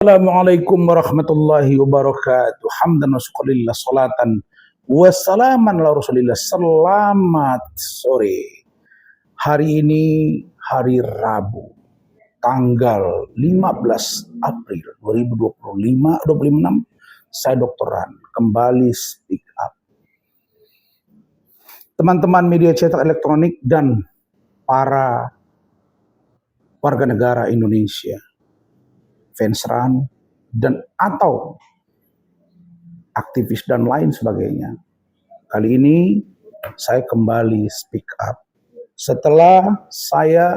Assalamualaikum warahmatullahi wabarakatuh. Hamdan wa syukurillah, salatan wassalaman ala rasulillah. Selamat sore. Hari ini hari Rabu, tanggal 15 April 2025. Saya Dr. Ran, kembali speak up. Teman-teman media cetak elektronik dan para warga negara Indonesia, fans Ran dan atau aktivis dan lain sebagainya. Kali ini saya kembali speak up setelah saya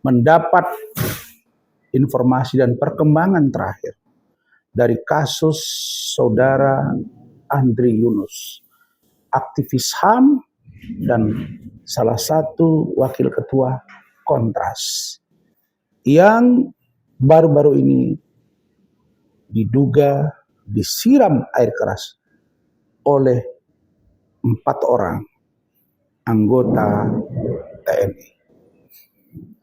mendapat informasi dan perkembangan terakhir dari kasus saudara Andri Yunus, aktivis HAM dan salah satu wakil ketua Kontras yang baru-baru ini diduga disiram air keras oleh 4 orang anggota TNI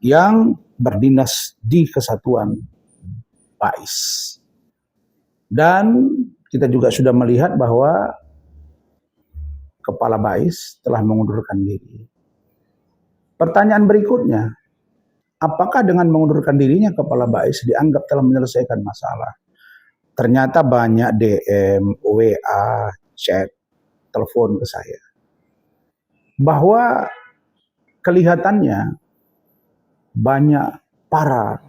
yang berdinas di Kesatuan BAIS. Dan kita juga sudah melihat bahwa Kepala BAIS telah mengundurkan diri. Pertanyaan berikutnya, apakah dengan mengundurkan dirinya Kepala BAIS dianggap telah menyelesaikan masalah? Ternyata banyak DM, WA, chat, telepon ke saya. Bahwa kelihatannya banyak para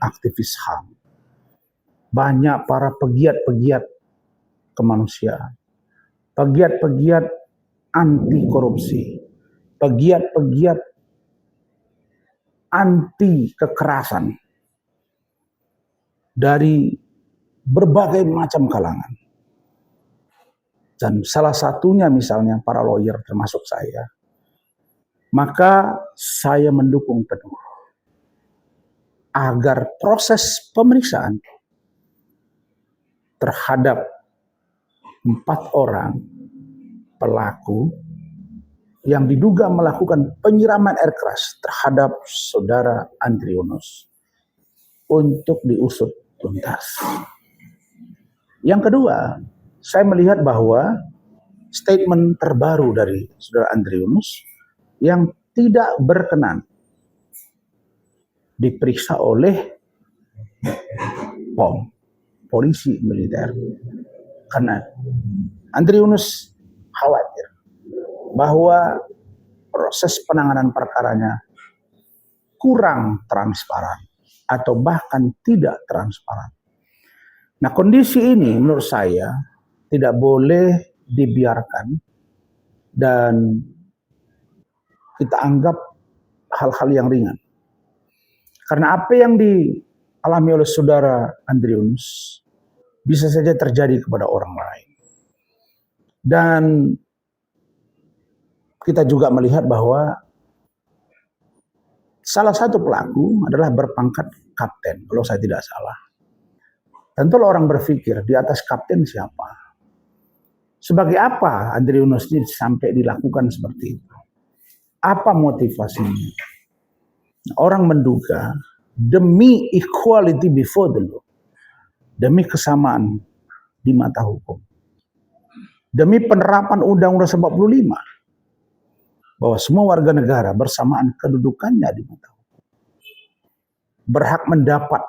aktivis HAM, banyak para pegiat-pegiat kemanusiaan, pegiat-pegiat anti korupsi, pegiat-pegiat anti kekerasan dari berbagai macam kalangan. Dan salah satunya misalnya para lawyer termasuk saya. Maka saya mendukung penuh agar proses pemeriksaan terhadap 4 orang pelaku yang diduga melakukan penyiraman air keras terhadap saudara Andri Yunus untuk diusut tuntas. Yang kedua, saya melihat bahwa statement terbaru dari saudara Andri Yunus yang tidak berkenan diperiksa oleh POM, polisi militer, karena Andri Yunus khawatir bahwa proses penanganan perkaranya kurang transparan atau bahkan tidak transparan. Nah, kondisi ini menurut saya tidak boleh dibiarkan dan kita anggap hal-hal yang ringan. Karena apa yang dialami oleh saudara Andri Yunus bisa saja terjadi kepada orang lain. Dan kita juga melihat bahwa salah satu pelaku adalah berpangkat kapten, kalau saya tidak salah. Tentu orang berpikir di atas kapten siapa? Sebagai apa Andri Yunus ini sampai dilakukan seperti itu? Apa motivasinya? Orang menduga demi equality before the law, demi kesamaan di mata hukum, demi penerapan Undang-Undang 45, bahwa semua warga negara bersamaan kedudukannya di mata hukum, berhak mendapat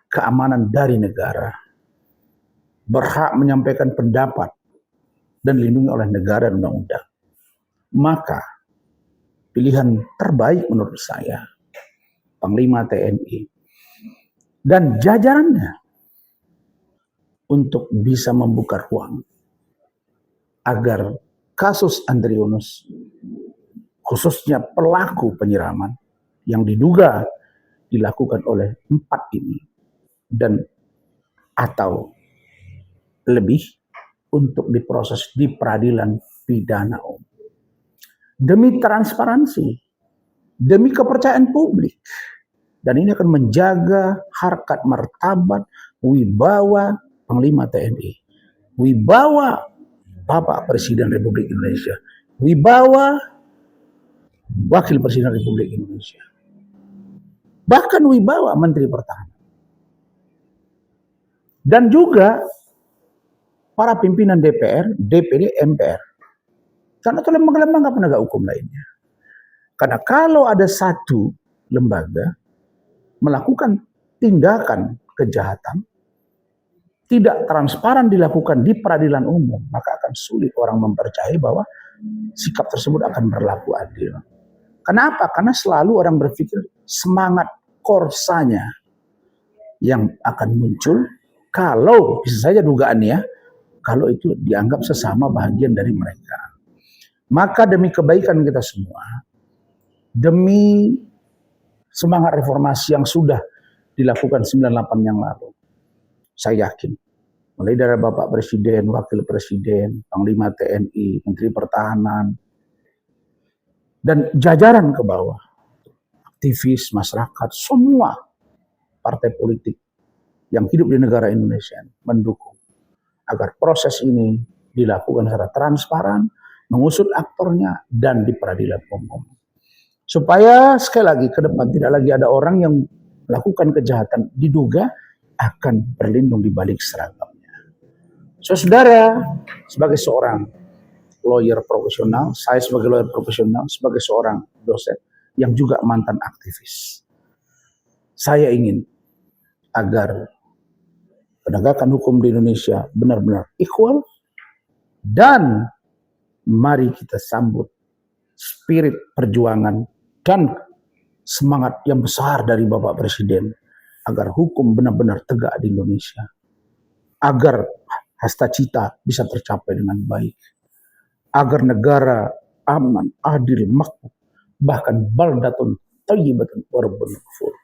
keamanan dari negara, berhak menyampaikan pendapat dan dilindungi oleh negara dan undang-undang. Maka pilihan terbaik menurut saya Panglima TNI dan jajarannya untuk bisa membuka ruang agar kasus Andri Yunus, khususnya pelaku penyiraman yang diduga dilakukan oleh 4 ini dan atau lebih untuk diproses di peradilan pidana umum. Demi transparansi, demi kepercayaan publik. Dan ini akan menjaga harkat martabat, wibawa Panglima TNI, wibawa Bapak Presiden Republik Indonesia, wibawa Wakil Presiden Republik Indonesia, bahkan wibawa Menteri Pertahanan. dan juga para pimpinan DPR, DPD, MPR. Karena itu lembaga-lembaga penegak hukum lainnya. Karena kalau ada satu lembaga melakukan tindakan kejahatan, tidak transparan dilakukan di peradilan umum, maka akan sulit orang mempercayai bahwa sikap tersebut akan berlaku adil. Kenapa? Karena selalu orang berpikir semangat korsanya yang akan muncul kalau, bisa saja dugaan ya, kalau itu dianggap sesama bagian dari mereka. Maka demi kebaikan kita semua, demi semangat reformasi yang sudah dilakukan 98 yang lalu, saya yakin, mulai dari Bapak Presiden, Wakil Presiden, Panglima TNI, Menteri Pertahanan, dan jajaran ke bawah, aktivis, masyarakat, semua partai politik yang hidup di negara Indonesia mendukung agar proses ini dilakukan secara transparan, mengusut aktornya, dan di peradilan umum. Supaya sekali lagi ke depan tidak lagi ada orang yang melakukan kejahatan diduga akan berlindung di balik seragamnya. Saudara, sebagai seorang lawyer profesional, saya sebagai lawyer profesional, sebagai seorang dosen yang juga mantan aktivis, saya ingin agar penegakan hukum di Indonesia benar-benar equal, dan mari kita sambut spirit perjuangan dan semangat yang besar dari Bapak Presiden agar hukum benar-benar tegak di Indonesia, agar hasta cita bisa tercapai dengan baik, agar negara aman, adil, makmur, bahkan baldatun thayyibatun wa rabbun ghafur.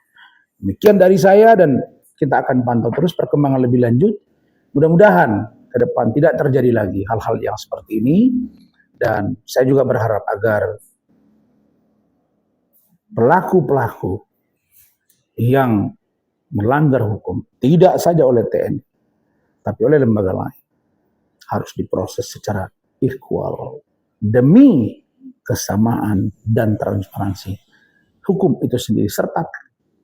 Demikian dari saya, dan kita akan pantau terus perkembangan lebih lanjut. Mudah-mudahan ke depan tidak terjadi lagi hal-hal yang seperti ini, dan saya juga berharap agar pelaku-pelaku yang melanggar hukum, tidak saja oleh TNI, tapi oleh lembaga lain, harus diproses secara equal demi kesamaan dan transparansi hukum itu sendiri, serta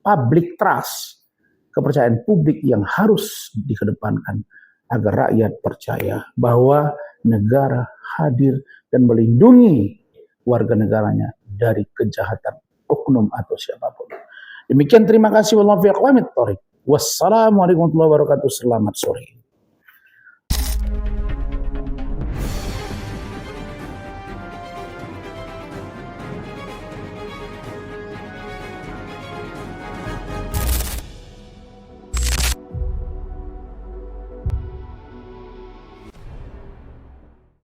public trust, kepercayaan publik yang harus dikedepankan agar rakyat percaya bahwa negara hadir dan melindungi warga negaranya dari kejahatan oknum atau siapapun. Demikian, terima kasih. Wassalamualaikum warahmatullahi wabarakatuh. Selamat sore.